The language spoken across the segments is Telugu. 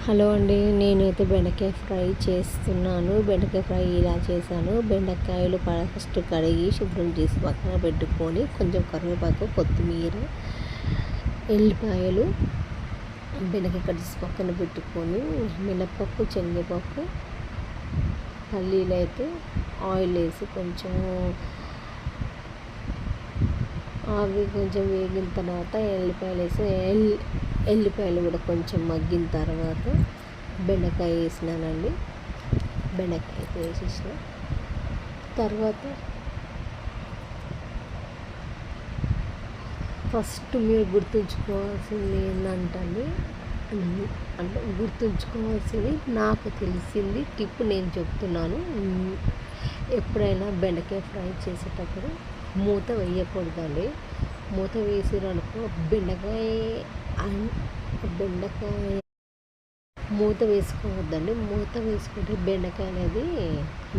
హలో అండి, నేనైతే బెండకాయ ఫ్రై చేస్తున్నాను. బెండకాయ ఫ్రై ఇలా చేశాను. బెండకాయలు ఫస్ట్ కడిగి శుభ్రం చేసి పక్కన పెట్టుకొని కొంచెం కరివేపాకు, కొత్తిమీర, ఎల్లిపాయలు, బెండకాయ కట్ చేసి పక్కన పెట్టుకొని మినపప్పు, శనగపప్పు, పల్లీలు అయితే ఆయిల్ వేసి కొంచెం అవి కొంచెం వేగిన తర్వాత ఎల్లిపాయలు వేసి ఎల్లిపాయలు కూడా కొంచెం మగ్గిన తర్వాత బెండకాయ వేసినానండి. బెండకాయ అయితే వేసేసిన తర్వాత ఫస్ట్ మీరు గుర్తుంచుకోవాల్సింది ఏంటంటే అంటే గుర్తుంచుకోవాల్సింది నాకు తెలిసింది టిప్ నేను చెప్తున్నాను. ఎప్పుడైనా బెండకాయ ఫ్రై చేసేటప్పుడు మూత వేయకూడదండి. మూత వేసిరనుకో బెండకాయ మూత వేసుకోవద్దండి. మూత వేసుకుంటే బెండకాయ అనేది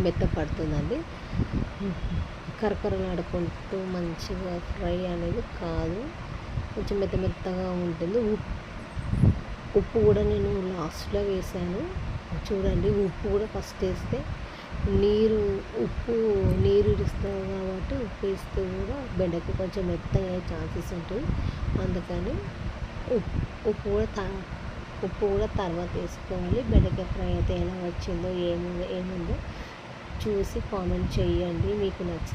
మెత్తపడుతుందండి. కరకరలాడుకుంటూ మంచిగా ఫ్రై అనేది కాదు, కొంచెం మెత్తగా ఉంటుంది. ఉప్పు కూడా నేను లాస్ట్లో వేసాను చూడండి. ఉప్పు కూడా ఫస్ట్ వేస్తే ఉప్పు నీరు ఇస్తుంది కాబట్టి ఉప్పు వేస్తే కూడా బెండకాయ కొంచెం మెత్తగా అయ్యే ఛాన్సెస్ ఉంటుంది. అందుకని ఉప్పు కూడా తర్వాత వేసుకోవాలి. బెండకాయ ఫ్రై అయితే ఎలా వచ్చిందో ఏముందో చూసి కామెంట్ చేయండి. మీకు నచ్చింది